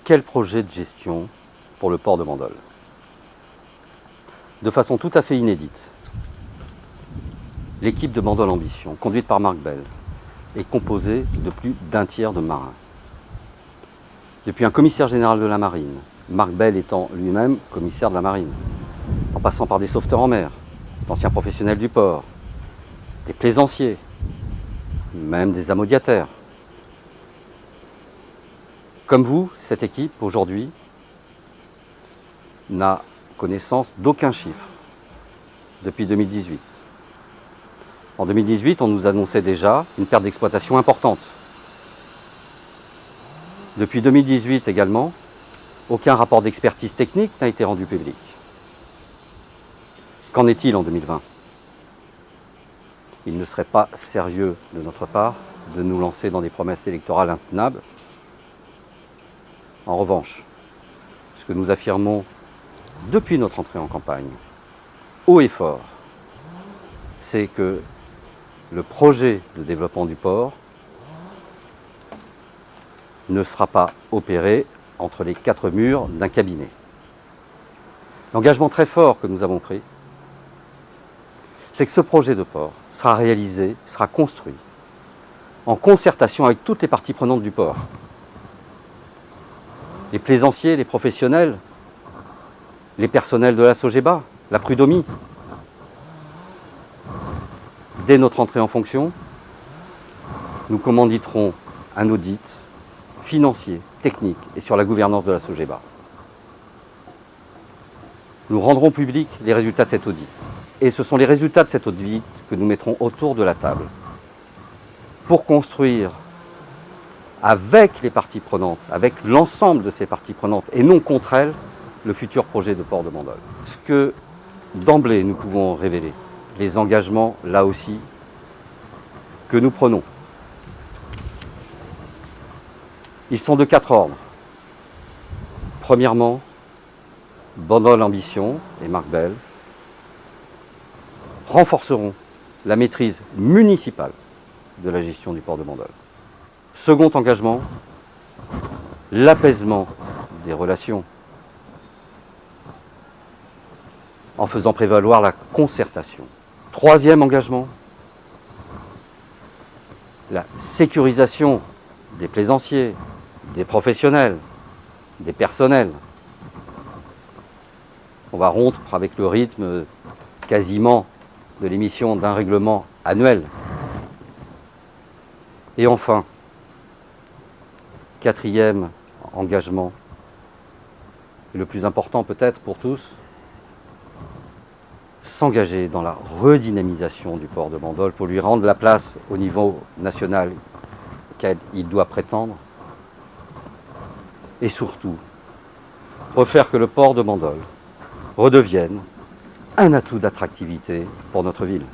Quel projet de gestion pour le port de Bandol? De façon tout à fait inédite, l'équipe de Bandol Ambition, conduite par Marc Bell, est composée de plus d'un tiers de marins. Depuis un commissaire général de la marine, Marc Bell étant lui-même commissaire de la marine, en passant par des sauveteurs en mer, d'anciens professionnels du port, des plaisanciers, même des amodiataires. Comme vous, cette équipe, aujourd'hui, n'a connaissance d'aucun chiffre depuis 2018. En 2018, on nous annonçait déjà une perte d'exploitation importante. Depuis 2018 également, aucun rapport d'expertise technique n'a été rendu public. Qu'en est-il en 2020? Il ne serait pas sérieux de notre part de nous lancer dans des promesses électorales intenables. En revanche, ce que nous affirmons depuis notre entrée en campagne, haut et fort, c'est que le projet de développement du port ne sera pas opéré entre les quatre murs d'un cabinet. L'engagement très fort que nous avons pris, c'est que ce projet de port sera réalisé, sera construit en concertation avec toutes les parties prenantes du port. Les plaisanciers, les professionnels, les personnels de la Sogeba, la Prud'homie. Dès notre entrée en fonction, nous commanditerons un audit financier, technique et sur la gouvernance de la Sogeba. Nous rendrons publics les résultats de cet audit. Et ce sont les résultats de cet audit que nous mettrons autour de la table pour construire avec les parties prenantes, avec l'ensemble de ces parties prenantes et non contre elles, le futur projet de port de Bandol. Ce que d'emblée nous pouvons révéler, les engagements, là aussi, que nous prenons. Ils sont de 4 ordres. Premièrement, Bandol Ambition et Marc Bell renforceront la maîtrise municipale de la gestion du port de Bandol. Second engagement, l'apaisement des relations en faisant prévaloir la concertation. Troisième engagement, la sécurisation des plaisanciers, des professionnels, des personnels. On va rompre avec le rythme quasiment de l'émission d'un règlement annuel. Et enfin, quatrième engagement, et le plus important peut-être pour tous, s'engager dans la redynamisation du port de Bandol pour lui rendre la place au niveau national auquel il doit prétendre. Et surtout, refaire que le port de Bandol redevienne un atout d'attractivité pour notre ville.